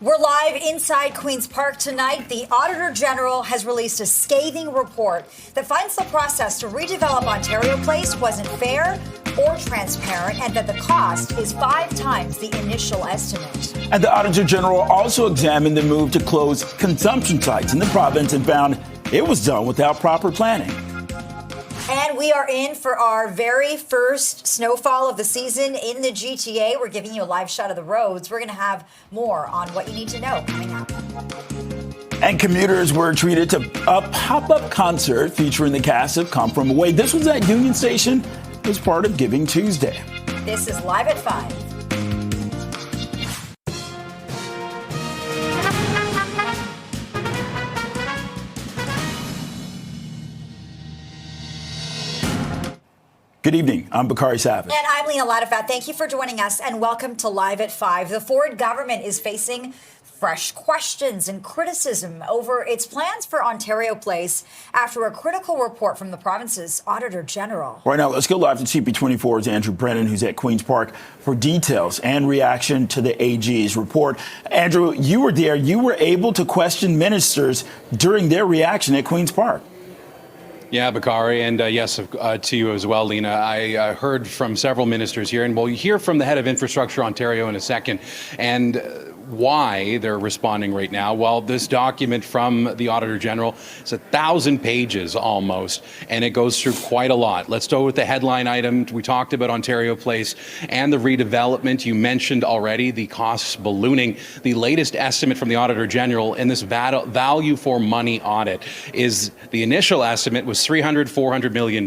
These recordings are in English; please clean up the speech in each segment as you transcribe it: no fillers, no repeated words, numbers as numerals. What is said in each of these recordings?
We're live inside Queen's Park tonight. The Auditor General has released a scathing report that finds the process to redevelop Ontario Place wasn't fair or transparent, and that the cost is 5 times the initial estimate. And the Auditor General also examined the move to close consumption sites in the province and found it was done without proper planning. And we are in for our very first snowfall of the season in the GTA. We're giving you a live shot of the roads. We're going to have more on what you need to know coming up. And commuters were treated to a pop-up concert featuring the cast of Come From Away. This was at Union Station as part of Giving Tuesday. This is Live at 5. Good evening. I'm Bakari Savage. And I'm Lena Latifat. Thank you for joining us and welcome to Live at 5. The Ford government is facing fresh questions and criticism over its plans for Ontario Place after a critical report from the province's Auditor General. Right now, let's go live to CP24's Andrew Brennan, who's at Queen's Park, for details and reaction to the AG's report. Andrew, you were there. You were able to question ministers during their reaction at Queen's Park. Yeah, Bakari, and yes, to you as well, Lena. I heard from several ministers here, and we'll hear from the head of Infrastructure Ontario in a second, and why they're responding right now. Well, this document from the Auditor General is 1,000 pages almost, and it goes through quite a lot. Let's go with the headline item. We talked about Ontario Place and the redevelopment. You mentioned already the costs ballooning. The latest estimate from the Auditor General in this value for money audit is the initial estimate was $400 million.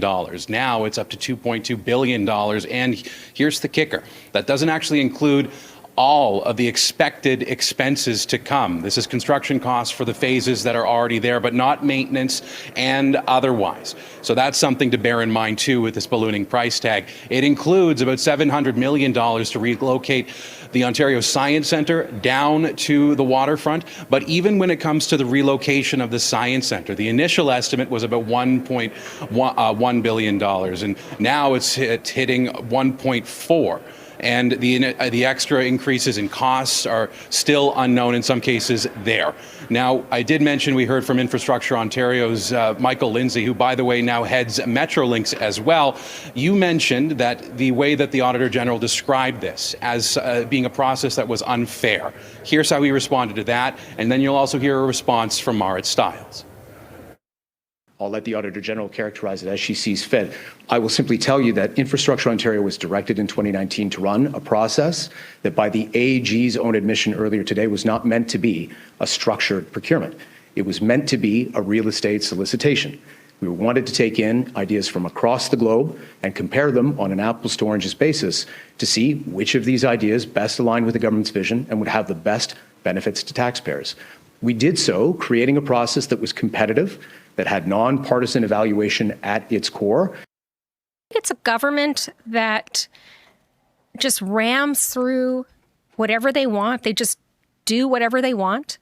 Now it's up to $2.2 billion. And here's the kicker. That doesn't actually include all of the expected expenses to come. This is construction costs for the phases that are already there, but not maintenance and otherwise. So that's something to bear in mind, too, with this ballooning price tag. It includes about $700 million to relocate the Ontario Science Centre down to the waterfront. But even when it comes to the relocation of the Science Centre, the initial estimate was about $1.1 billion, and now it's hitting 1.4. And the extra increases in costs are still unknown in some cases there. Now, I did mention we heard from Infrastructure Ontario's Michael Lindsay, who, by the way, now heads Metrolinx as well. You mentioned that the way that the Auditor General described this as being a process that was unfair. Here's how he responded to that, and then you'll also hear a response from Marit Stiles. I'll let the Auditor General characterize it as she sees fit. I will simply tell you that Infrastructure Ontario was directed in 2019 to run a process that, by the AG's own admission earlier today, was not meant to be a structured procurement. It was meant to be a real estate solicitation. We wanted to take in ideas from across the globe and compare them on an apples to oranges basis to see which of these ideas best aligned with the government's vision and would have the best benefits to taxpayers. We did so, creating a process that was competitive, that had nonpartisan evaluation at its core. It's a government that just rams through whatever they want. They just do whatever they want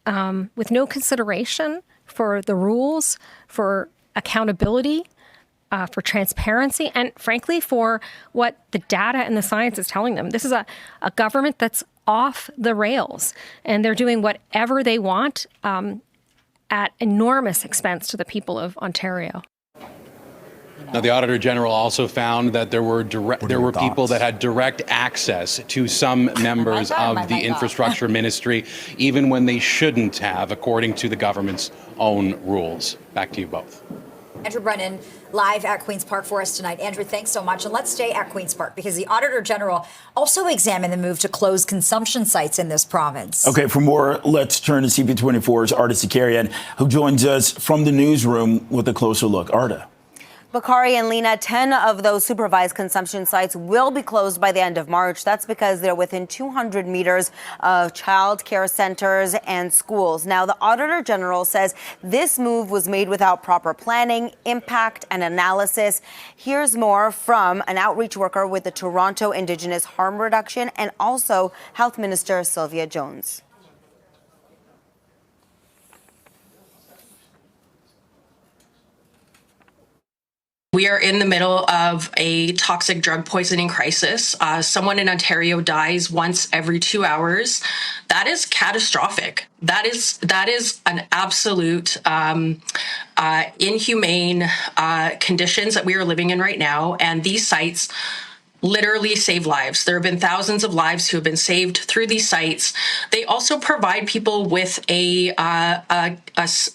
with no consideration for the rules, for accountability, for transparency, and frankly, for what the data and the science is telling them. This is a government that's off the rails, and they're doing whatever they want at enormous expense to the people of Ontario. Now, the Auditor General also found that there were people that had direct access to some members of the infrastructure ministry, even when they shouldn't have, according to the government's own rules. Back to you both. Andrew Brennan, live at Queen's Park for us tonight. Andrew, thanks so much. And let's stay at Queen's Park because the Auditor General also examined the move to close consumption sites in this province. Okay, for more, let's turn to CP24's Arda Sakarian, who joins us from the newsroom with a closer look. Arda. Bakari and Lena, 10 of those supervised consumption sites will be closed by the end of March. That's because they're within 200 meters of child care centers and schools. Now, the Auditor General says this move was made without proper planning, impact, and analysis. Here's more from an outreach worker with the Toronto Indigenous Harm Reduction and also Health Minister Sylvia Jones. We are in the middle of a toxic drug poisoning crisis. Someone in Ontario dies once every 2 hours. That is catastrophic. That is an absolute inhumane conditions that we are living in right now. And these sites literally save lives. There have been thousands of lives who have been saved through these sites. They also provide people with a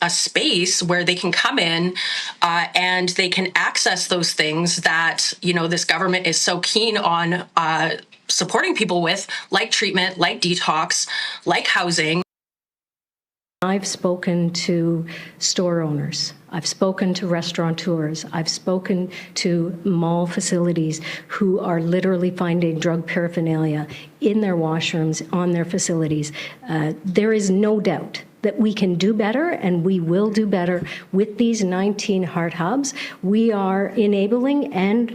space where they can come in and they can access those things that, you know, this government is so keen on supporting people with, like treatment, like detox, like housing. I've spoken to store owners. I've spoken to restaurateurs. I've spoken to mall facilities who are literally finding drug paraphernalia in their washrooms, on their facilities. There is no doubt that we can do better, and we will do better with these 19 heart hubs. We are enabling and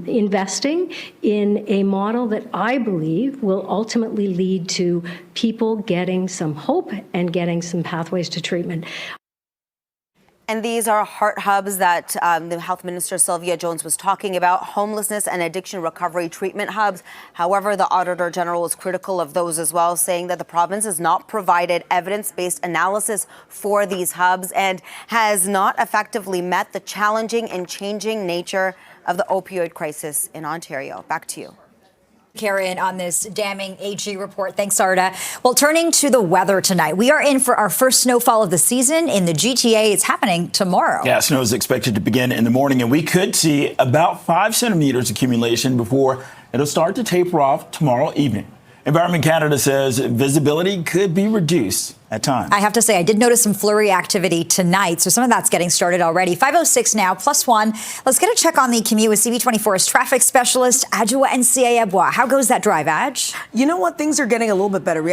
investing in a model that I believe will ultimately lead to people getting some hope and getting some pathways to treatment. And these are heart hubs that the Health Minister Sylvia Jones was talking about, homelessness and addiction recovery treatment hubs. However, the Auditor General was critical of those as well, saying that the province has not provided evidence-based analysis for these hubs and has not effectively met the challenging and changing nature of the opioid crisis in Ontario. Back to you. Karen, on this damning AG report. Thanks, Arda. Well, turning to the weather tonight, we are in for our first snowfall of the season in the GTA. It's happening tomorrow. Yeah, snow is expected to begin in the morning, and we could see about 5 centimeters accumulation before it'll start to taper off tomorrow evening. Environment Canada says visibility could be reduced at times. I have to say, I did notice some flurry activity tonight, so some of that's getting started already. 5:06 now, +1. Let's get a check on the commute with CP24's traffic specialist, Adjoa Nsiayabwa. How goes that drive, Adj? You know what? Things are getting a little bit better.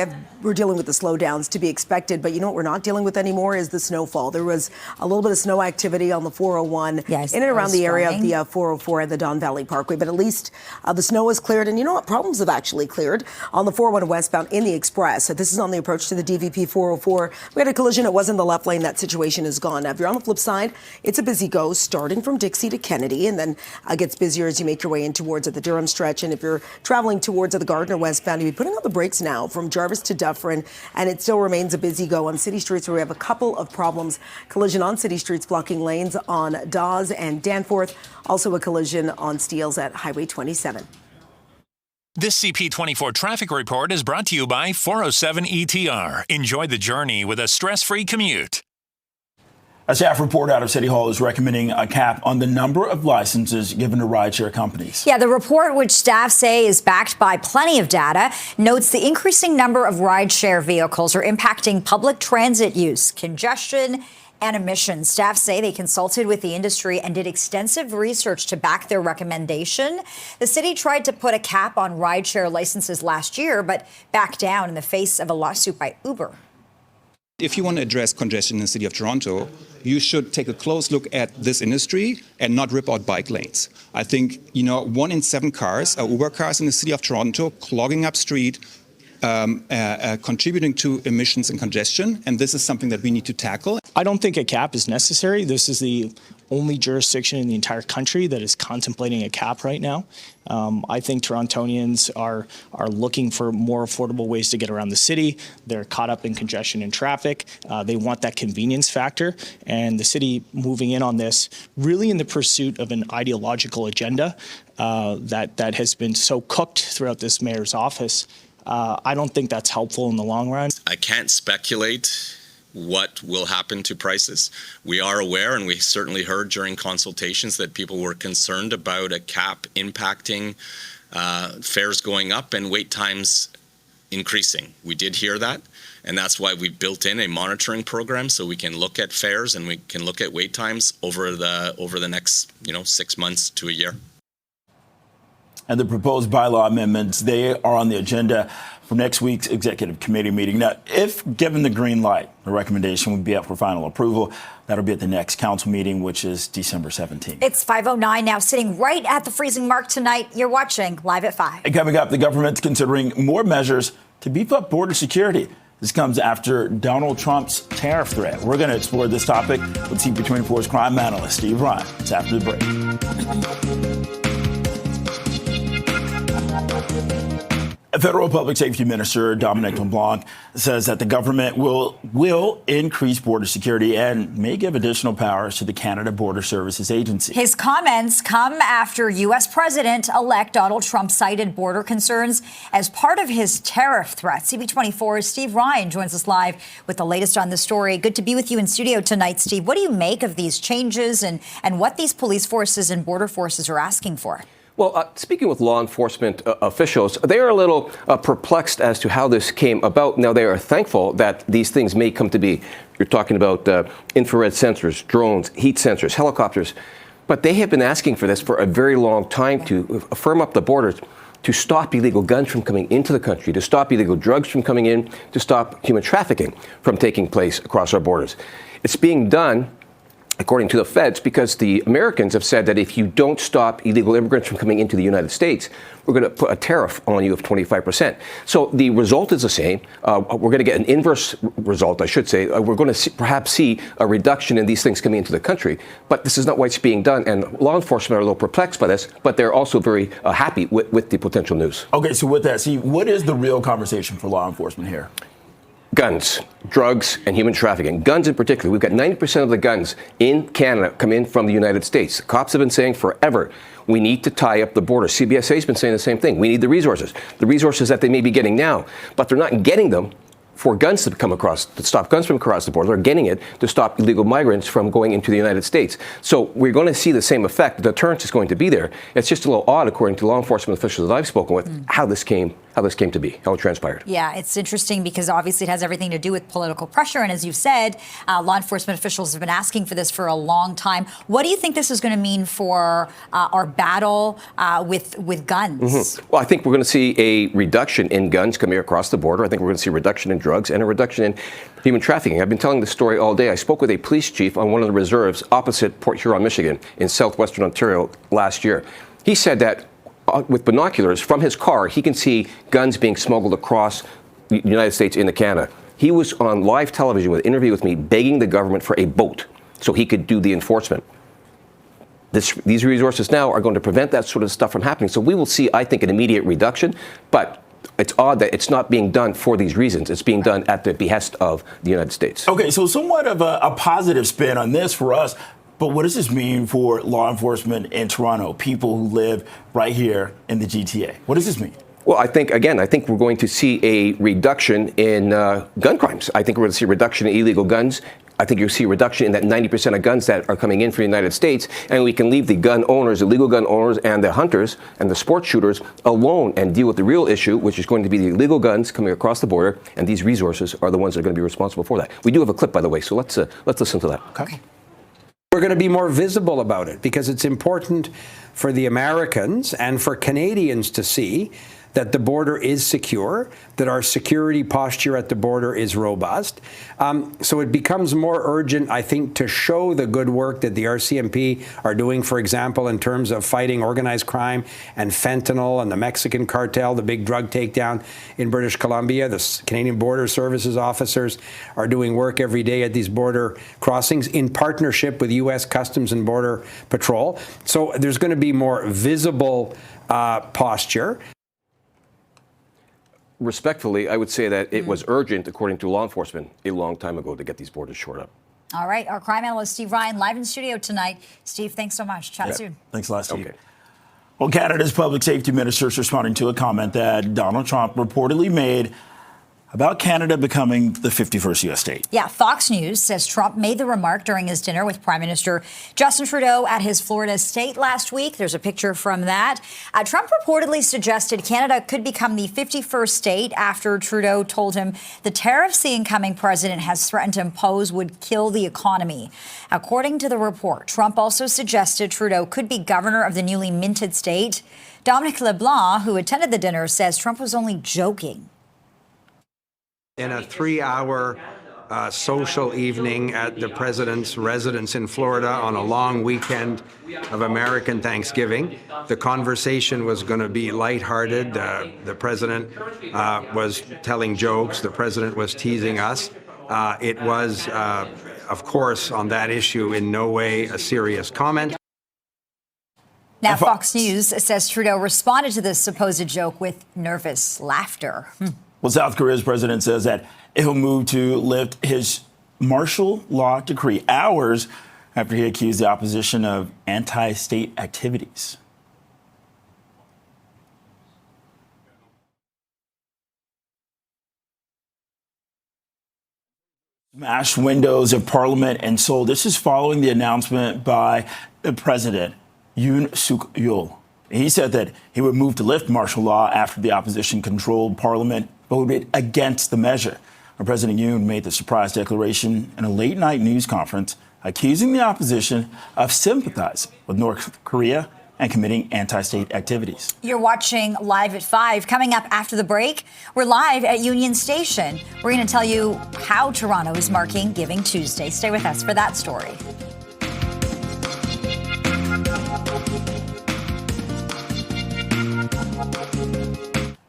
We're dealing with the slowdowns to be expected, but you know what we're not dealing with anymore is the snowfall. There was a little bit of snow activity on the 401 in and around the area of the 404 and the Don Valley Parkway, but at least the snow is cleared. And you know what? Problems have actually cleared on the 401 westbound in the Express. So this is on the approach to the DVP 404. We had a collision. It was in the left lane. That situation is gone. Now, if you're on the flip side, it's a busy go starting from Dixie to Kennedy, and then gets busier as you make your way in towards the Durham stretch. And if you're traveling towards the Gardner westbound, you'll be putting on the brakes now from Jarvis to Dufferin, and it still remains a busy go on city streets where we have a couple of problems. Collision on city streets blocking lanes on Dawes and Danforth. Also a collision on Steeles at Highway 27. This CP24 traffic report is brought to you by 407 ETR. Enjoy the journey with a stress-free commute. A staff report out of City Hall is recommending a cap on the number of licenses given to rideshare companies. Yeah, the report, which staff say is backed by plenty of data, notes the increasing number of rideshare vehicles are impacting public transit use, congestion, and emissions. Staff say they consulted with the industry and did extensive research to back their recommendation. The city tried to put a cap on rideshare licenses last year, but backed down in the face of a lawsuit by Uber. If you want to address congestion in the city of Toronto, you should take a close look at this industry and not rip out bike lanes. I think, 1 in 7 cars are Uber cars in the city of Toronto, clogging up street, contributing to emissions and congestion, and this is something that we need to tackle. I don't think a cap is necessary. This is the only jurisdiction in the entire country that is contemplating a cap right now. I think Torontonians are looking for more affordable ways to get around the city. They're caught up in congestion and traffic. They want that convenience factor, and the city moving in on this really in the pursuit of an ideological agenda that has been so cooked throughout this mayor's office. I don't think that's helpful in the long run. I can't speculate what will happen to prices. We are aware, and we certainly heard during consultations that people were concerned about a cap impacting fares going up and wait times increasing. We did hear that, and that's why we built in a monitoring program so we can look at fares and we can look at wait times over the next 6 months to a year. And the proposed bylaw amendments, they are on the agenda for next week's executive committee meeting. Now, if given the green light, the recommendation would be up for final approval. That'll be at the next council meeting, which is December 17th. It's 5:09 now, sitting right at the freezing mark tonight. You're watching Live at 5. And coming up, the government's considering more measures to beef up border security. This comes after Donald Trump's tariff threat. We're going to explore this topic with CP24's crime analyst, Steve Ryan. It's after the break. Federal Public Safety Minister Dominic LeBlanc says that the government will increase border security and may give additional powers to the Canada Border Services Agency. His comments come after U.S. President-elect Donald Trump cited border concerns as part of his tariff threat. CP24's Steve Ryan joins us live with the latest on the story. Good to be with you in studio tonight, Steve. What do you make of these changes and what these police forces and border forces are asking for? Well, speaking with law enforcement officials, they are a little perplexed as to how this came about. Now, they are thankful that these things may come to be. You're talking about infrared sensors, drones, heat sensors, helicopters. But they have been asking for this for a very long time to firm up the borders, to stop illegal guns from coming into the country, to stop illegal drugs from coming in, to stop human trafficking from taking place across our borders. It's being done, according to the feds, because the Americans have said that if you don't stop illegal immigrants from coming into the United States, we're going to put a tariff on you of 25%. So the result is the same. We're going to get an inverse result, I should say. We're going to perhaps see a reduction in these things coming into the country. But this is not what's being done. And law enforcement are a little perplexed by this, but they're also very happy with the potential news. Okay, so with that, see, what is the real conversation for law enforcement here? Guns, drugs, and human trafficking. Guns in particular. We've got 90% of the guns in Canada come in from the United States. Cops have been saying forever, we need to tie up the border. CBSA has been saying the same thing. We need the resources that they may be getting now, but they're not getting them for guns to come across, to stop guns from across the border. They're getting it to stop illegal migrants from going into the United States. So we're going to see the same effect. The deterrence is going to be there. It's just a little odd, according to law enforcement officials that I've spoken with, how this came to be, how it transpired. Yeah, it's interesting because obviously it has everything to do with political pressure. And as you've said, law enforcement officials have been asking for this for a long time. What do you think this is going to mean for our battle with guns? Mm-hmm. Well, I think we're going to see a reduction in guns coming across the border. I think we're going to see a reduction in drugs and a reduction in human trafficking. I've been telling this story all day. I spoke with a police chief on one of the reserves opposite Port Huron, Michigan, in southwestern Ontario last year. He said that with binoculars from his car, he can see guns being smuggled across the United States into Canada. He was on live television with an interview with me begging the government for a boat so he could do the enforcement. These resources now are going to prevent that sort of stuff from happening. So we will see, I think, an immediate reduction, but it's odd that it's not being done for these reasons. It's being done at the behest of the United States. Okay, so somewhat of a positive spin on this for us, but what does this mean for law enforcement in Toronto, people who live right here in the GTA? What does this mean? Well, I think we're going to see a reduction in gun crimes. I think we're going to see a reduction in illegal guns. I think you'll see a reduction in that 90% of guns that are coming in from the United States, and we can leave the gun owners, illegal gun owners, and the hunters and the sports shooters alone and deal with the real issue, which is going to be the illegal guns coming across the border, and these resources are the ones that are going to be responsible for that. We do have a clip, by the way, so let's listen to that. Okay. We're going to be more visible about it because it's important for the Americans and for Canadians to see that the border is secure, that our security posture at the border is robust. So it becomes more urgent, I think, to show the good work that the RCMP are doing, for example, in terms of fighting organized crime and fentanyl and the Mexican cartel, the big drug takedown in British Columbia. The Canadian Border Services officers are doing work every day at these border crossings in partnership with U.S. Customs and Border Patrol. So there's going to be more visible posture. Respectfully, I would say that it was urgent, according to law enforcement, a long time ago to get these borders shored up. All right. Our crime analyst, Steve Ryan, live in studio tonight. Steve, thanks so much. Chat soon. Thanks a lot, Steve. Okay. Well, Canada's public safety minister is responding to a comment that Donald Trump reportedly made about Canada becoming the 51st U.S. state. Yeah, Fox News says Trump made the remark during his dinner with Prime Minister Justin Trudeau at his Florida estate last week. There's a picture from that. Trump reportedly suggested Canada could become the 51st state after Trudeau told him the tariffs the incoming president has threatened to impose would kill the economy. According to the report, Trump also suggested Trudeau could be governor of the newly minted state. Dominic LeBlanc, who attended the dinner, says Trump was only joking. In a 3-hour social evening at the president's residence in Florida on a long weekend of American Thanksgiving. The conversation was going to be lighthearted. The president was telling jokes. The president was teasing us. It was, of course, on that issue, in no way a serious comment. Now, Fox News says Trudeau responded to this supposed joke with nervous laughter. Well, South Korea's president says that he'll move to lift his martial law decree hours after he accused the opposition of anti-state activities. Smashed windows of Parliament in Seoul. This is following the announcement by the president, Yoon Suk-yeol. He said that he would move to lift martial law after the opposition controlled Parliament voted against the measure. President Yoon made the surprise declaration in a late-night news conference, accusing the opposition of sympathizing with North Korea and committing anti-state activities. You're watching Live at 5. Coming up after the break, we're live at Union Station. We're going to tell you how Toronto is marking Giving Tuesday. Stay with us for that story.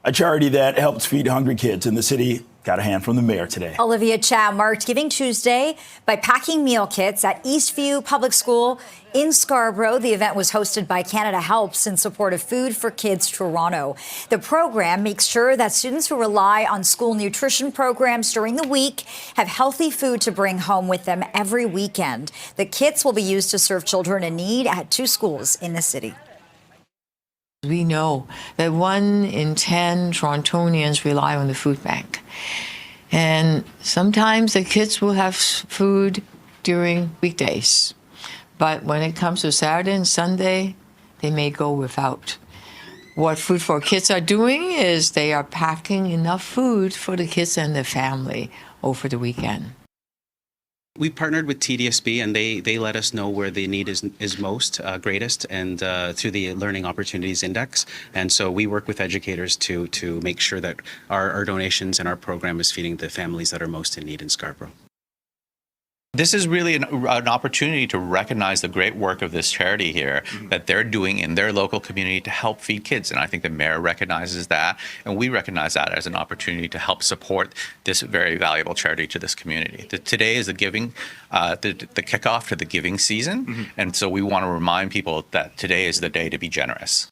A charity that helps feed hungry kids in the city got a hand from the mayor today. Olivia Chow marked Giving Tuesday by packing meal kits at Eastview Public School in Scarborough. The event was hosted by Canada Helps in support of Food for Kids Toronto. The program makes sure that students who rely on school nutrition programs during the week have healthy food to bring home with them every weekend. The kits will be used to serve children in need at 2 schools in the city. We know that 1 in 10 Torontonians rely on the food bank. And sometimes the kids will have food during weekdays. But when it comes to Saturday and Sunday, they may go without. What Food for Kids are doing is they are packing enough food for the kids and their family over the weekend. We partnered with TDSB, and they let us know where the need is most greatest, and through the Learning Opportunities Index. And so we work with educators to make sure that our donations and our program is feeding the families that are most in need in Scarborough. This is really an opportunity to recognize the great work of this charity here that they're doing in their local community to help feed kids. And I think the mayor recognizes that, and we recognize that as an opportunity to help support this very valuable charity to this community. Today is the kickoff to the giving season, and so we want to remind people that today is the day to be generous.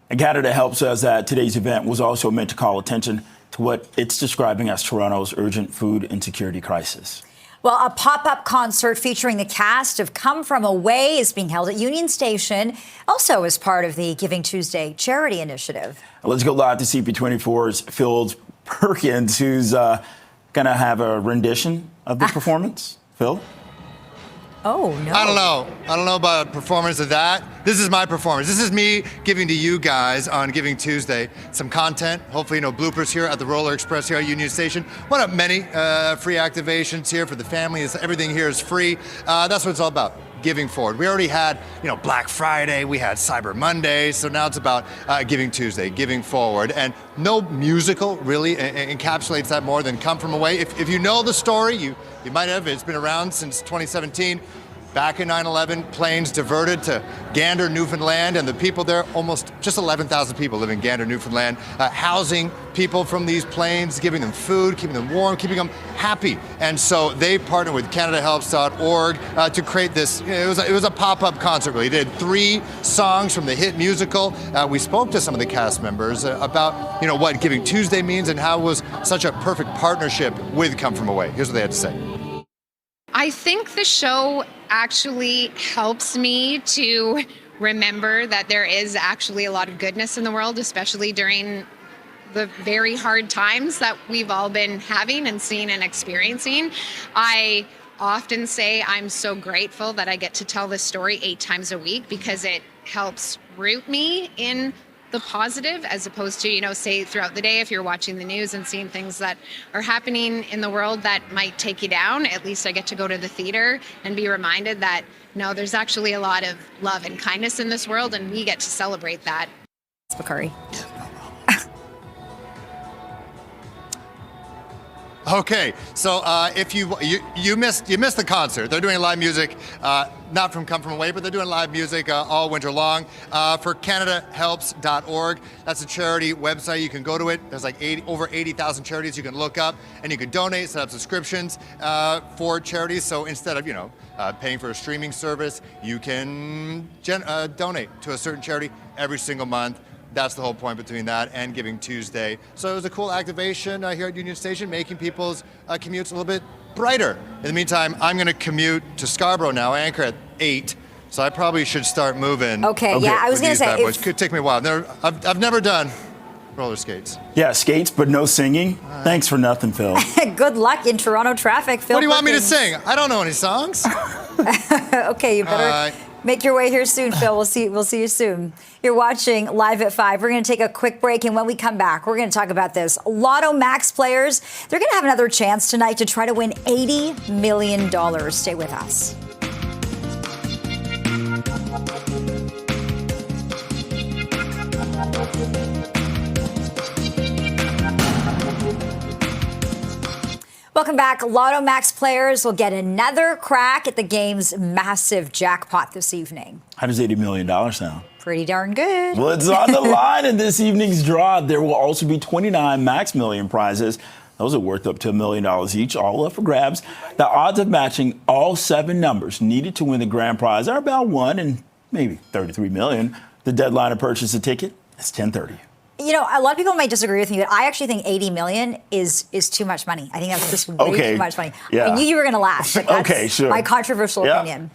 And Canada Helps says that today's event was also meant to call attention to what it's describing as Toronto's urgent food insecurity crisis. Well, a pop-up concert featuring the cast of Come From Away is being held at Union Station, also as part of the Giving Tuesday charity initiative. Let's go live to CP24's Phil Perkins, who's going to have a rendition of the performance. Phil? Oh, no. I don't know about a performance of that. This is my performance. This is me giving to you guys on Giving Tuesday some content. Hopefully, bloopers here at the Roller Express here at Union Station. One of many free activations here for the families. Everything here is free. That's what it's all about. Giving forward. We already had, Black Friday, we had Cyber Monday, so now it's about Giving Tuesday, giving forward. And no musical really encapsulates that more than Come From Away. If you know the story, you might have. It's been around since 2017. Back in 9/11, planes diverted to Gander, Newfoundland, and the people there, almost just 11,000 people live in Gander, Newfoundland, housing people from these planes, giving them food, keeping them warm, keeping them happy. And so they partnered with CanadaHelps.org to create this. It was a pop-up concert, really. They did 3 songs from the hit musical. We spoke to some of the cast members about what Giving Tuesday means and how it was such a perfect partnership with Come From Away. Here's what they had to say. I think the show actually helps me to remember that there is actually a lot of goodness in the world, especially during the very hard times that we've all been having and seeing and experiencing. I often say I'm so grateful that I get to tell this story 8 times a week because it helps root me in the positive, as opposed to, say throughout the day, if you're watching the news and seeing things that are happening in the world that might take you down, at least I get to go to the theater and be reminded that, no, there's actually a lot of love and kindness in this world, and we get to celebrate that. Bakari. Okay, so if you missed the concert, they're doing live music, not from Come From Away, but they're doing live music all winter long for CanadaHelps.org. That's a charity website. You can go to it. There's like over 80,000 charities you can look up, and you can donate, set up subscriptions for charities. So instead of paying for a streaming service, you can donate to a certain charity every single month. That's the whole point between that and Giving Tuesday. So it was a cool activation here at Union Station, making people's commutes a little bit brighter. In the meantime, I'm going to commute to Scarborough now. I anchor at 8, so I probably should start moving. Okay. Yeah, I was going to say. It could take me a while. I've never done roller skates. Yeah, skates, but no singing. Thanks for nothing, Phil. Good luck in Toronto traffic, Phil. What do you want me to sing? I don't know any songs. Okay, you better make your way here soon, Phil. We'll see you soon. You're watching Live at 5. We're going to take a quick break, and when we come back, we're going to talk about this. Lotto Max players, they're going to have another chance tonight to try to win $80 million. Stay with us. Welcome back. Lotto Max players will get another crack at the game's massive jackpot this evening. How does $80 million sound? Pretty darn good. Well, it's on the line in this evening's draw. There will also be 29 Max Million prizes. Those are worth up to $1 million each, all up for grabs. The odds of matching all 7 numbers needed to win the grand prize are about 1 in maybe 33 million. The deadline to purchase a ticket is 10:30. You know, a lot of people might disagree with me, but I actually think $80 million is too much money. I think that's just way too much money. Yeah. I knew you were going to laugh. But that's my controversial opinion.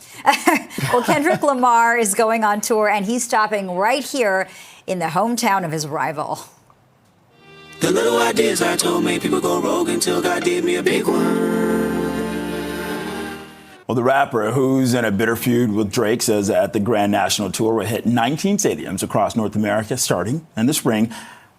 Well, Kendrick Lamar is going on tour, and he's stopping right here in the hometown of his rival. The little ideas I told made people go rogue until God gave me a big one. Well, the rapper, who's in a bitter feud with Drake, says that the Grand National Tour will hit 19 stadiums across North America starting in the spring.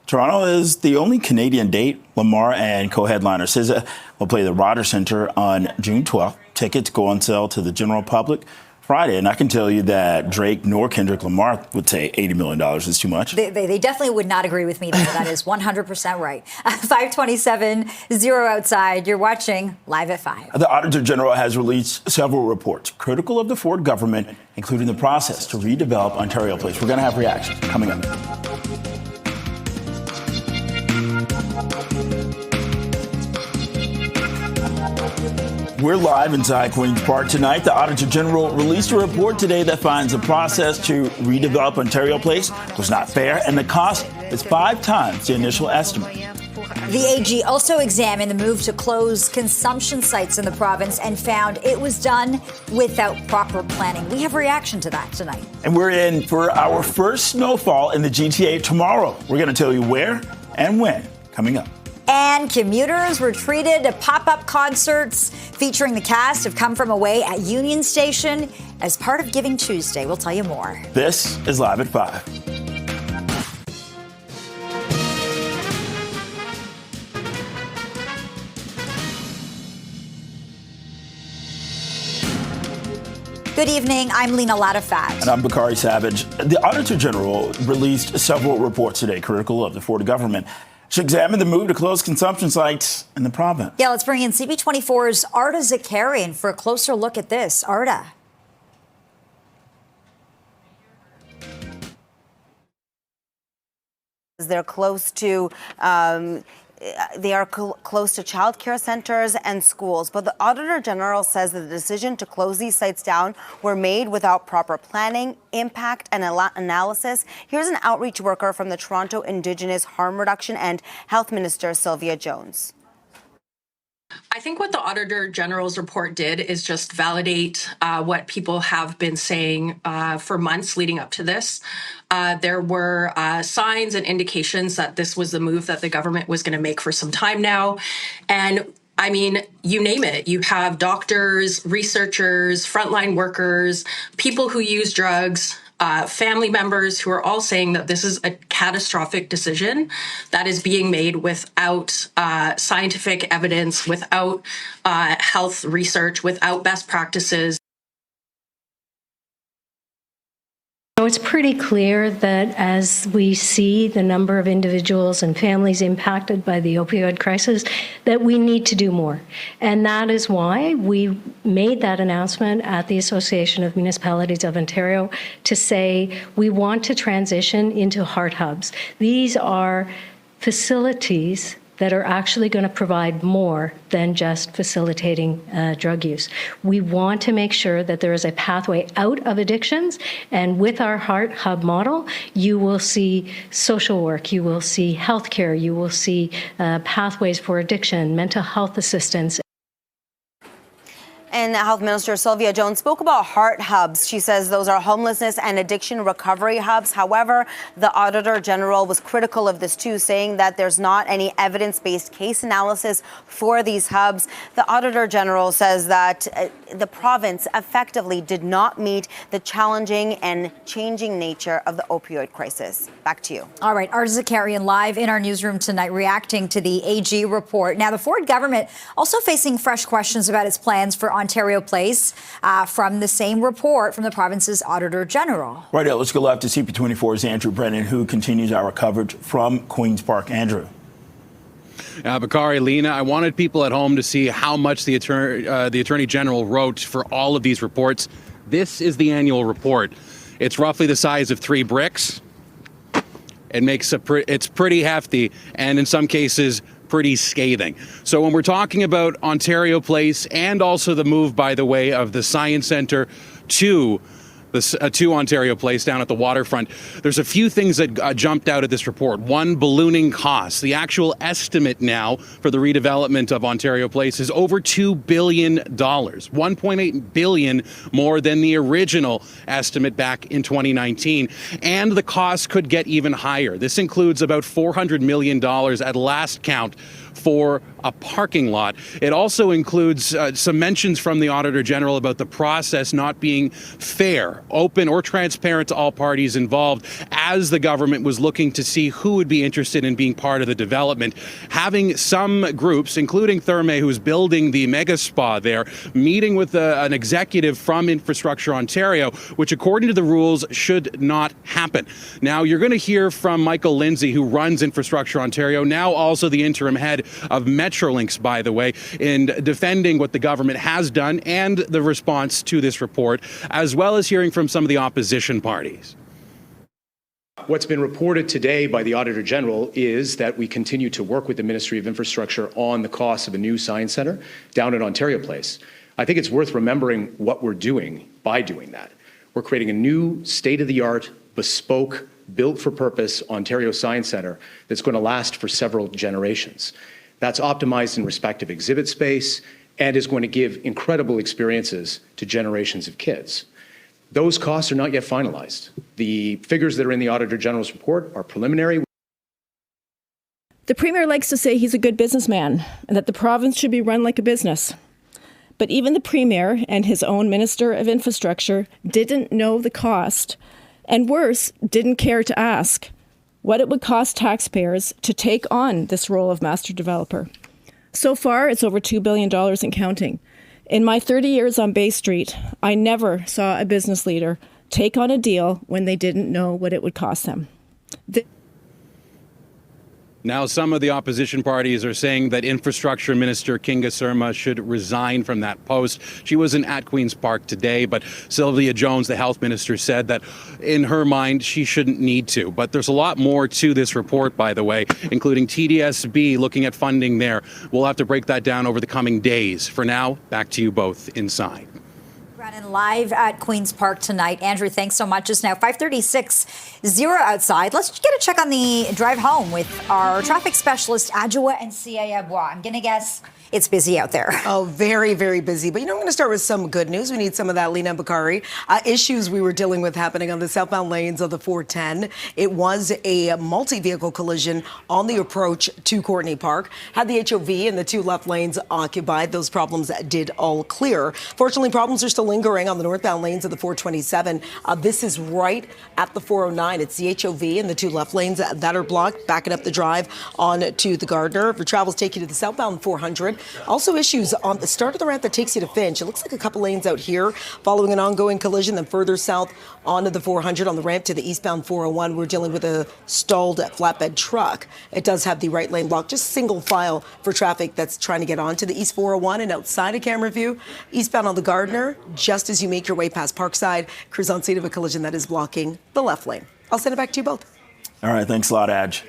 Toronto is the only Canadian date. Lamar and co-headliner SZA will play the Rogers Centre on June 12th. Tickets go on sale to the general public Friday, and I can tell you that Drake nor Kendrick Lamar would say $80 million is too much. They definitely would not agree with me, though. That is 100% right. 5:27, 0 outside. You're watching Live at 5. The Auditor General has released several reports critical of the Ford government, including the process to redevelop Ontario Place. We're going to have reactions coming up. We're live inside Queen's Park tonight. The Auditor General released a report today that finds the process to redevelop Ontario Place was not fair, and the cost is 5 times the initial estimate. The AG also examined the move to close consumption sites in the province and found it was done without proper planning. We have reaction to that tonight. And we're in for our first snowfall in the GTA tomorrow. We're going to tell you where and when, coming up. And commuters were treated to pop-up concerts featuring the cast of Come From Away at Union Station as part of Giving Tuesday. We'll tell you more. This is Live at 5. Good evening. I'm Lena Latafat. And I'm Bakari Savage. The Auditor General released several reports today critical of the Ford government. She examined the move to close consumption sites in the province. Yeah, let's bring in CP24's Arda Zakarian for a closer look at this. Arda. They're close to close to child care centers and schools. But the Auditor General says that the decision to close these sites down were made without proper planning, impact, and analysis. Here's an outreach worker from the Toronto Indigenous Harm Reduction and Health Minister, Sylvia Jones. I think what the Auditor General's report did is just validate what people have been saying for months leading up to this. There were signs and indications that this was the move that the government was going to make for some time now. And I mean, you name it. You have doctors, researchers, frontline workers, people who use drugs, family members who are all saying that this is a catastrophic decision that is being made without scientific evidence, without health research, without best practices. it's pretty clear that as we see the number of individuals and families impacted by the opioid crisis, that we need to do more. And that is why we made that announcement at the Association of Municipalities of Ontario to say we want to transition into heart hubs. These are facilities that are actually going to provide more than just facilitating drug use. We want to make sure that there is a pathway out of addictions, and with our Heart Hub model, you will see social work, you will see healthcare, you will see pathways for addiction, mental health assistance. And Health Minister Sylvia Jones spoke about heart hubs. She says those are homelessness and addiction recovery hubs. However, the Auditor General was critical of this too, saying that there's not any evidence-based case analysis for these hubs. The Auditor General says that the province effectively did not meet the challenging and changing nature of the opioid crisis. Back to you. All right, Art Zakarian live in our newsroom tonight reacting to the AG report. Now, the Ford government also facing fresh questions about its plans for Ontario Place from the same report from the province's Auditor General. Right now, let's go live to CP24's Andrew Brennan, who continues our coverage from Queen's Park. Andrew. Bakari, Lena, I wanted people at home to see how much the Attorney General wrote for all of these reports. This is the annual report. It's roughly the size of 3 bricks. It's pretty hefty, and in some cases, pretty scathing. So when we're talking about Ontario Place and also the move, by the way, of the Science Centre to Ontario Place down at the waterfront, there's a few things that jumped out of this report. One, ballooning costs. The actual estimate now for the redevelopment of Ontario Place is over $2 billion, $1.8 billion more than the original estimate back in 2019. And the costs could get even higher. This includes about $400 million at last count for a parking lot. It also includes some mentions from the Auditor General about the process not being fair, open, or transparent to all parties involved as the government was looking to see who would be interested in being part of the development. Having some groups, including Therme, who's building the mega spa there, meeting with an executive from Infrastructure Ontario, which according to the rules should not happen. Now, you're going to hear from Michael Lindsay, who runs Infrastructure Ontario, now also the interim head of Metrolinx, by the way, in defending what the government has done and the response to this report, as well as hearing from some of the opposition parties. What's been reported today by the Auditor General is that we continue to work with the Ministry of Infrastructure on the cost of a new science centre down at Ontario Place. I think it's worth remembering what we're doing by doing that. We're creating a new state-of-the-art, bespoke, built-for-purpose Ontario Science Centre that's going to last for several generations. That's optimized in respect of exhibit space and is going to give incredible experiences to generations of kids. Those costs are not yet finalized. The figures that are in the Auditor General's report are preliminary. The Premier likes to say he's a good businessman and that the province should be run like a business. But even the Premier and his own Minister of Infrastructure didn't know the cost, and worse, didn't care to ask what it would cost taxpayers to take on this role of master developer. So far, it's over $2 billion and counting. In my 30 years on Bay Street, I never saw a business leader take on a deal when they didn't know what it would cost them. Now, some of the opposition parties are saying that Infrastructure Minister Kinga Surma should resign from that post. She wasn't at Queen's Park today, but Sylvia Jones, the health minister, said that in her mind, she shouldn't need to. But there's a lot more to this report, by the way, including TDSB looking at funding there. We'll have to break that down over the coming days. For now, back to you both inside. Brennan live at Queen's Park tonight. Andrew, thanks so much. Just now, 5:36, 0 outside. Let's get a check on the drive home with our traffic specialist, Adjoa and Cia Bois. I'm going to guess it's busy out there. Oh, very, very busy. But, I'm going to start with some good news. We need some of that, Lena and Bakari. Issues we were dealing with happening on the southbound lanes of the 410. It was a multi-vehicle collision on the approach to Courtney Park. Had the HOV and the 2 left lanes occupied. Those problems did all clear. Fortunately, problems are still lingering on the northbound lanes of the 427. This is right at the 409. It's the HOV and the 2 left lanes that are blocked, backing up the drive on to the Gardner. For travels take you to the southbound 400. Also issues on the start of the ramp that takes you to Finch. It looks like a couple lanes out here following an ongoing collision, then further south onto the 400 on the ramp to the eastbound 401. We're dealing with a stalled flatbed truck. It does have the right lane blocked, just single file for traffic that's trying to get onto the East 401 and outside of camera view. Eastbound on the Gardner, just as you make your way past Parkside, crews on scene of a collision that is blocking the left lane. I'll send it back to you both. All right, thanks a lot, Adj.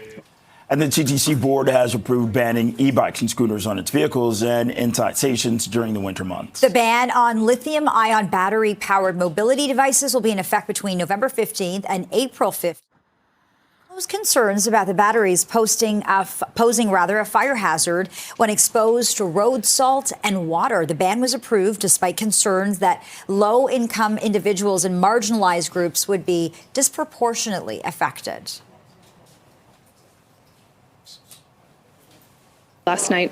And the TTC board has approved banning e-bikes and scooters on its vehicles and inside stations during the winter months. The ban on lithium-ion battery-powered mobility devices will be in effect between November 15th and April 15th. Those concerns about the batteries posing a fire hazard when exposed to road salt and water. The ban was approved despite concerns that low-income individuals and marginalized groups would be disproportionately affected. Last night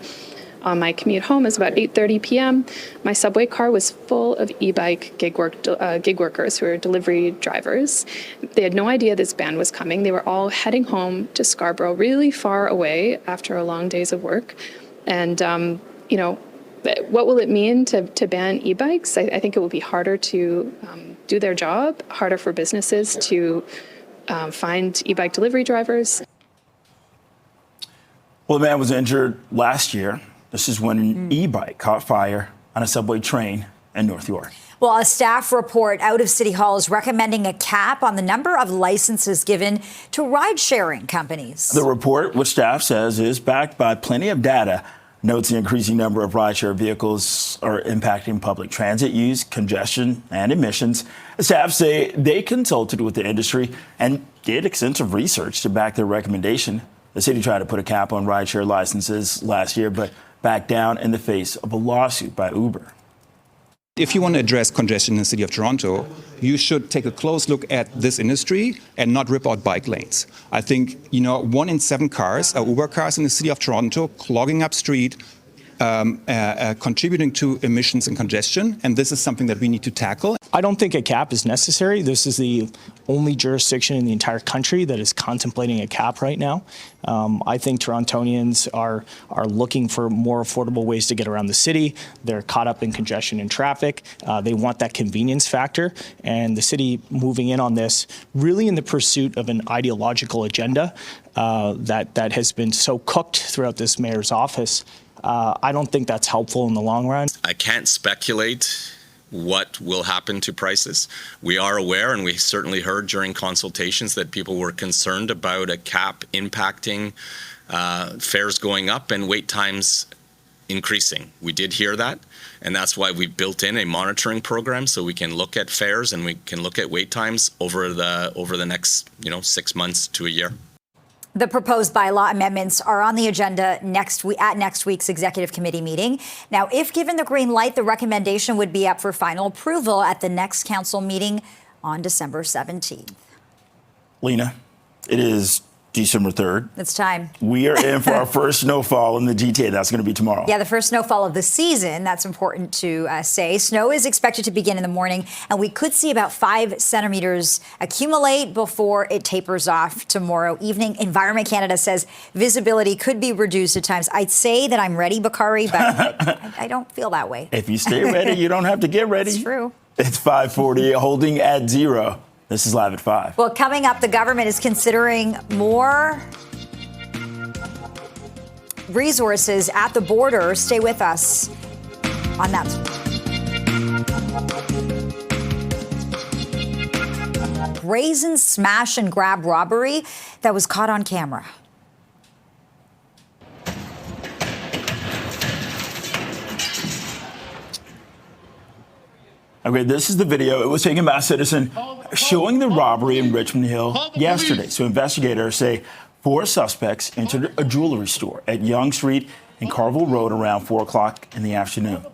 on my commute home, it was about 8:30 p.m. My subway car was full of e-bike gig workers who are delivery drivers. They had no idea this ban was coming. They were all heading home to Scarborough, really far away after a long days of work. And, what will it mean to ban e-bikes? I think it will be harder to do their job, harder for businesses to find e-bike delivery drivers. Well, the man was injured last year. This is when an e-bike caught fire on a subway train in North York. Well, a staff report out of City Hall is recommending a cap on the number of licenses given to ride-sharing companies. The report, which staff says is backed by plenty of data, notes the increasing number of rideshare vehicles are impacting public transit use, congestion, and emissions. Staff say they consulted with the industry and did extensive research to back their recommendation. The city tried to put a cap on rideshare licenses last year, but backed down in the face of a lawsuit by Uber. If you want to address congestion in the city of Toronto, you should take a close look at this industry and not rip out bike lanes. I think, 1 in 7 cars are Uber cars in the city of Toronto, clogging up street, contributing to emissions and congestion, and this is something that we need to tackle. I don't think a cap is necessary. This is the only jurisdiction in the entire country that is contemplating a cap right now. I think Torontonians are looking for more affordable ways to get around the city. They're caught up in congestion and traffic. They want that convenience factor, and the city moving in on this really in the pursuit of an ideological agenda that has been so cooked throughout this mayor's office. I don't think that's helpful in the long run. I can't speculate what will happen to prices. We are aware, and we certainly heard during consultations, that people were concerned about a cap impacting fares going up and wait times increasing. We did hear that, and that's why we built in a monitoring program so we can look at fares and we can look at wait times over the next 6 months to a year. The proposed bylaw amendments are on the agenda at next week's executive committee meeting. Now, if given the green light, the recommendation would be up for final approval at the next council meeting on December 17th. Lena, it is December 3rd. It's time. We are in for our first snowfall in the GTA. That's going to be tomorrow. Yeah, the first snowfall of the season. That's important to say. Snow is expected to begin in the morning, and we could see about 5 centimeters accumulate before it tapers off tomorrow evening. Environment Canada says visibility could be reduced at times. I'd say that I'm ready, Bakari, but I don't feel that way. If you stay ready, you don't have to get ready. It's true. It's 5:40, holding at 0. This is Live at 5. Well, coming up, the government is considering more resources at the border. Stay with us on that. Brazen smash and grab robbery that was caught on camera. Okay, this is the video. It was taken by a citizen showing the robbery in Richmond Hill yesterday. So investigators say 4 suspects entered a jewelry store at Yonge Street and Carville Road around 4 o'clock in the afternoon.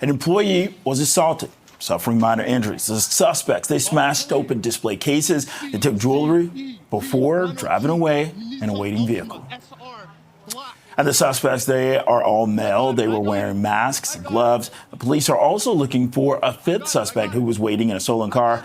An employee was assaulted, suffering minor injuries. The suspects, they smashed open display cases. They took jewelry before driving away in a waiting vehicle. And the suspects, they are all male. They were wearing masks and gloves. The police are also looking for a fifth suspect who was waiting in a stolen car.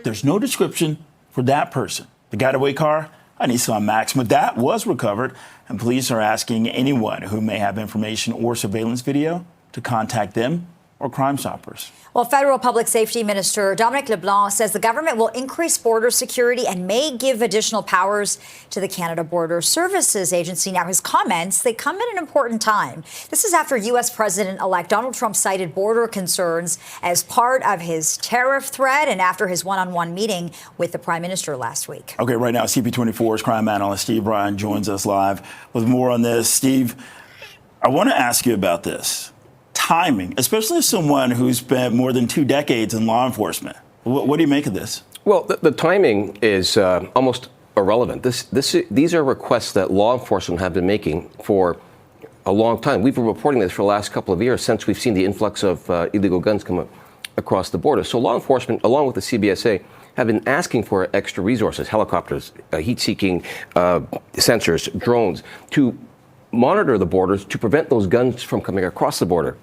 There's no description for that person. The getaway car, a Nissan Maxima, that was recovered. And police are asking anyone who may have information or surveillance video to contact them or Crime Stoppers. Well, Federal Public Safety Minister Dominic LeBlanc says the government will increase border security and may give additional powers to the Canada Border Services Agency. Now, his comments, they come at an important time. This is after U.S. President-elect Donald Trump cited border concerns as part of his tariff threat and after his one-on-one meeting with the Prime Minister last week. Okay, right now, CP24's crime analyst Steve Ryan joins us live with more on this. Steve, I want to ask you about this. Timing, especially as someone who's spent more than 2 decades in law enforcement. What do you make of this? Well, the timing is almost irrelevant. These are requests that law enforcement have been making for a long time. We've been reporting this for the last couple of years since we've seen the influx of illegal guns come across the border. So law enforcement, along with the CBSA, have been asking for extra resources, helicopters, heat-seeking sensors, drones, to monitor the borders to prevent those guns from coming across the border.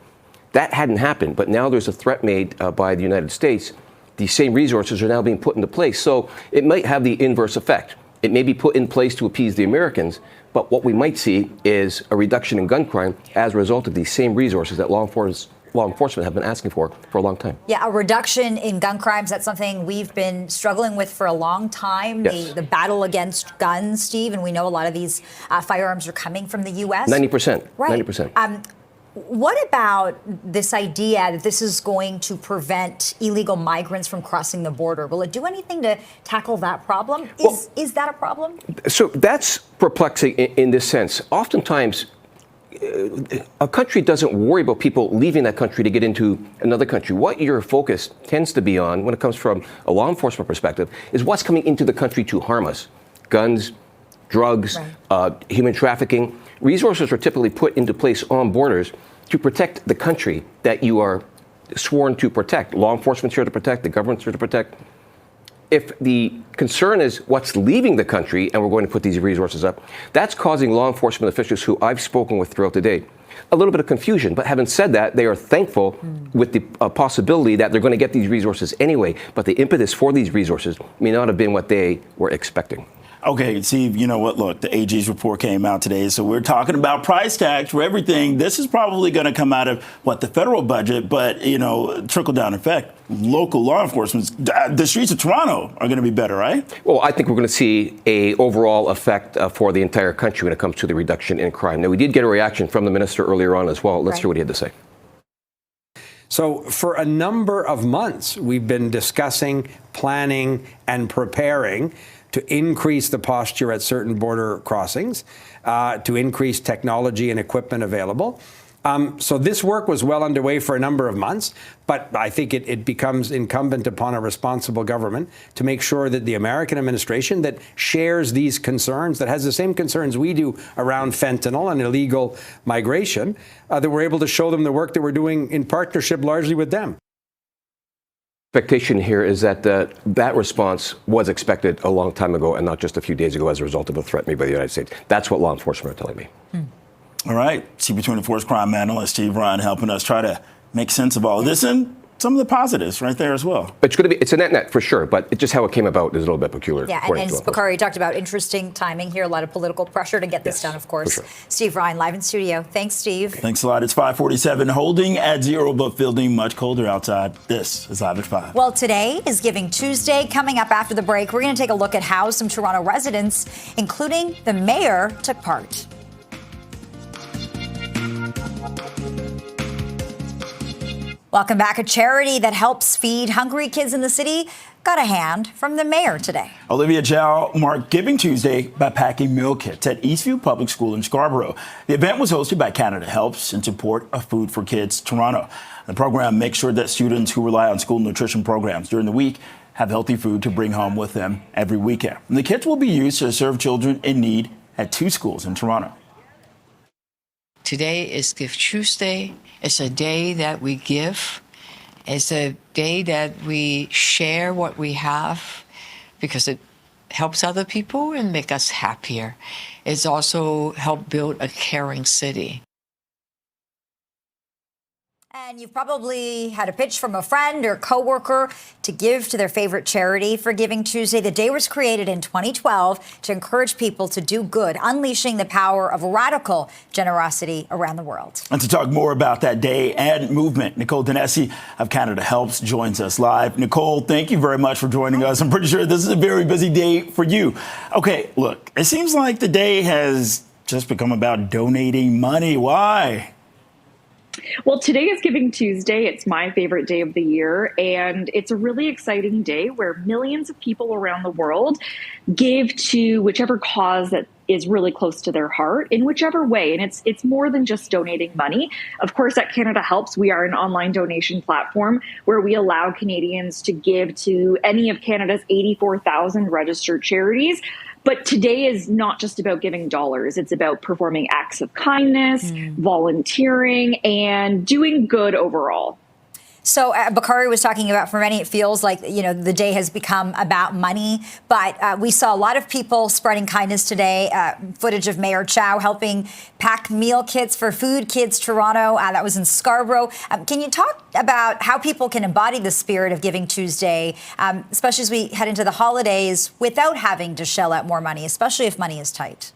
That hadn't happened, but now there's a threat made by the United States. These same resources are now being put into place. So it might have the inverse effect. It may be put in place to appease the Americans, but what we might see is a reduction in gun crime as a result of these same resources that law enforcement have been asking for a long time. Yeah, a reduction in gun crimes, that's something we've been struggling with for a long time. Yes. The battle against guns, Steve, and we know a lot of these firearms are coming from the U.S. 90%. Right. 90%. What about this idea that this is going to prevent illegal migrants from crossing the border? Will it do anything to tackle that problem? Is that a problem? So that's perplexing in this sense. Oftentimes, a country doesn't worry about people leaving that country to get into another country. What your focus tends to be on, when it comes from a law enforcement perspective, is what's coming into the country to harm us. Guns, drugs, human trafficking. Resources are typically put into place on borders to protect the country that you are sworn to protect. Law enforcement's here to protect, the government's here to protect. If the concern is what's leaving the country and we're going to put these resources up, that's causing law enforcement officials who I've spoken with throughout the day a little bit of confusion. But having said that, they are thankful with the possibility that they're going to get these resources anyway. But the impetus for these resources may not have been what they were expecting. Okay, Steve, you know what? Look, the AG's report came out today, so we're talking about price tags for everything. This is probably going to come out of, the federal budget, but, trickle-down effect. Local law enforcement, the streets of Toronto are going to be better, right? Well, I think we're going to see a overall effect for the entire country when it comes to the reduction in crime. Now, we did get a reaction from the minister earlier on as well. Let's hear what he had to say. So for a number of months, we've been discussing, planning, and preparing to increase the posture at certain border crossings, to increase technology and equipment available. So this work was well underway for a number of months, but I think it becomes incumbent upon a responsible government to make sure that the American administration that shares these concerns, that has the same concerns we do around fentanyl and illegal migration, that we're able to show them the work that we're doing in partnership largely with them. Expectation here is that that response was expected a long time ago and not just a few days ago as a result of a threat made by the United States. That's what law enforcement are telling me. All right. CP24's crime analyst Steve Ryan helping us try to make sense of all of this and some of the positives right there as well. It's a net for sure, but just how it came about is a little bit peculiar. Yeah, and Bakari talked about interesting timing here, a lot of political pressure to get this done, of course. Sure. Steve Ryan, live in studio. Thanks, Steve. Thanks a lot. It's 5:47, holding at 0, but feeling much colder outside. This is Live at 5. Well, today is Giving Tuesday. Coming up after the break, we're going to take a look at how some Toronto residents, including the mayor, took part. Welcome back. A charity that helps feed hungry kids in the city got a hand from the mayor today. Olivia Chow marked Giving Tuesday by packing meal kits at Eastview Public School in Scarborough. The event was hosted by Canada Helps in support of Food for Kids Toronto. The program makes sure that students who rely on school nutrition programs during the week have healthy food to bring home with them every weekend. And the kits will be used to serve children in need at 2 schools in Toronto. Today is Give Tuesday. It's a day that we give. It's a day that we share what we have because helps other people and make us happier. It's also helped build a caring city. And you've probably had a pitch from a friend or coworker to give to their favorite charity for Giving Tuesday. The day was created in 2012 to encourage people to do good, unleashing the power of radical generosity around the world. And to talk more about that day and movement, Nicole Denesi of Canada Helps joins us live. Nicole, thank you very much for joining us. I'm pretty sure this is a very busy day for you. Okay, look, it seems like the day has just become about donating money. Why? Well, today is Giving Tuesday. It's my favorite day of the year, and it's a really exciting day where millions of people around the world give to whichever cause that is really close to their heart in whichever way. And it's more than just donating money. Of course, at Canada Helps, we are an online donation platform where we allow Canadians to give to any of Canada's 84,000 registered charities. But today is not just about giving dollars. It's about performing acts of kindness, volunteering, and doing good overall. So Bakari was talking about, for many, it feels like, the day has become about money. But we saw a lot of people spreading kindness today. Footage of Mayor Chow helping pack meal kits for Food Kids Toronto. That was in Scarborough. Can you talk about how people can embody the spirit of Giving Tuesday, especially as we head into the holidays, without having to shell out more money, especially if money is tight?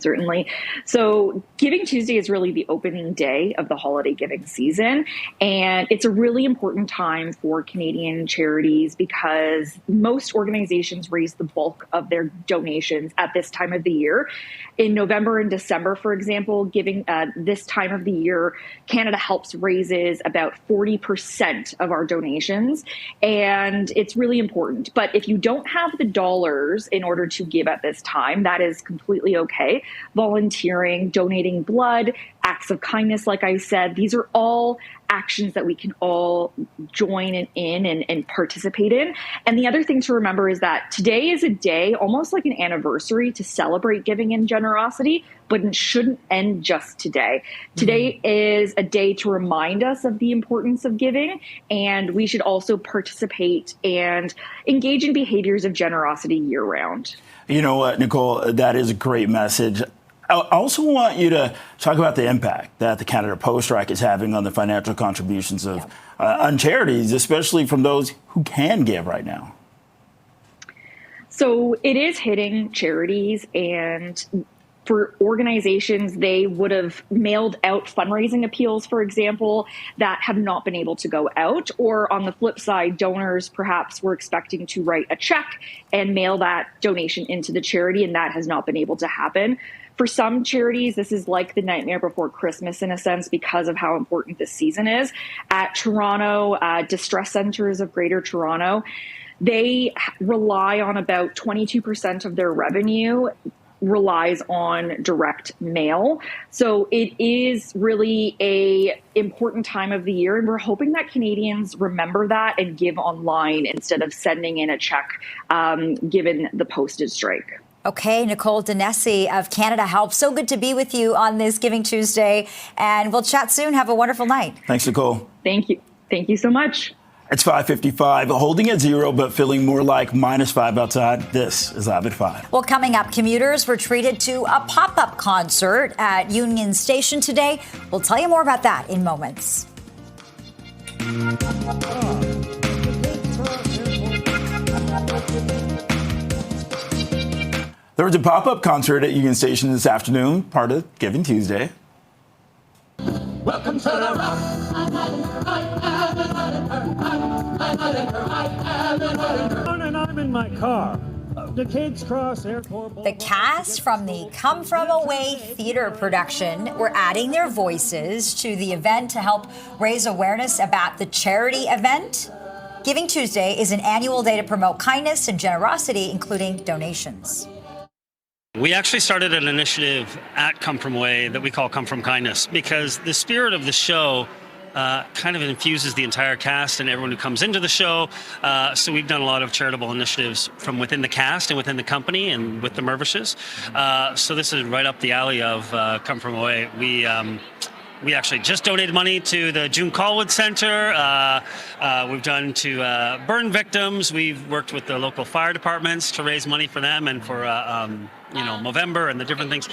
Certainly. So Giving Tuesday is really the opening day of the holiday giving season. And it's a really important time for Canadian charities because most organizations raise the bulk of their donations at this time of the year. In November and December, for example, giving this time of the year, Canada Helps raises about 40% of our donations. And it's really important. But if you don't have the dollars in order to give at this time, that is completely okay. Volunteering, donating blood, acts of kindness, like I said, these are all actions that we can all join in and participate in. And the other thing to remember is that today is a day, almost like an anniversary, to celebrate giving and generosity, but it shouldn't end just today. Today is a day to remind us of the importance of giving, and we should also participate and engage in behaviors of generosity year-round. You know what, Nicole, that is a great message. I also want you to talk about the impact that the Canada Post strike is having on the financial contributions of on charities, especially from those who can give right now. So it is hitting charities, and for organizations, they would have mailed out fundraising appeals, for example, that have not been able to go out. Or on the flip side, donors perhaps were expecting to write a check and mail that donation into the charity, and that has not been able to happen. For some charities, this is like the nightmare before Christmas in a sense because of how important this season is. At Toronto, Distress Centres of Greater Toronto, they rely on about 22% of their revenue relies on direct mail. So it is really a important time of the year, and we're hoping that Canadians remember that and give online instead of sending in a check, given the postage strike. Okay, Nicole Denesi of Canada Helps. So good to be with you on this Giving Tuesday, and we'll chat soon. Have a wonderful night. Thanks, Nicole. Thank you. Thank you so much. It's 5:55, holding at 0, but feeling more like -5 outside. This is Live at 5. Well, coming up, commuters were treated to a pop-up concert at Union Station today. We'll tell you more about that in moments. There was a pop-up concert at Union Station this afternoon, part of Giving Tuesday. Welcome to the rock. And I'm in my car. The Kings Cross Airport. The cast from the Come From Away theater production were adding their voices to the event to help raise awareness about the charity event. Giving Tuesday is an annual day to promote kindness and generosity, including donations. We actually started an initiative at Come From Away that we call Come From Kindness because the spirit of the show kind of infuses the entire cast and everyone who comes into the show. So we've done a lot of charitable initiatives from within the cast and within the company and with the Mervishes. So this is right up the alley of Come From Away. We actually just donated money to the June Colwood Center. We've done to burn victims. We've worked with the local fire departments to raise money for them and for Movember and the different things.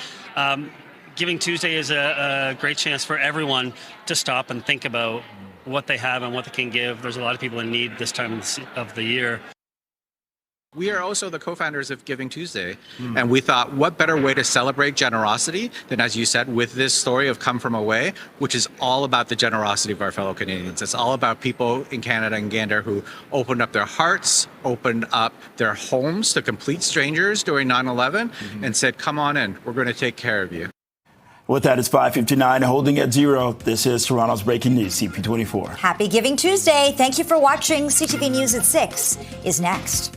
Giving Tuesday is a great chance for everyone to stop and think about what they have and what they can give. There's a lot of people in need this time of the year. We are also the co-founders of Giving Tuesday, and we thought, what better way to celebrate generosity than, as you said, with this story of Come From Away, which is all about the generosity of our fellow Canadians. It's all about people in Canada and Gander who opened up their hearts, opened up their homes to complete strangers during 9/11, and said, come on in, we're going to take care of you. With that, it's 5:59, holding at 0. This is Toronto's Breaking News, CP24. Happy Giving Tuesday. Thank you for watching. CTV News at 6 is next.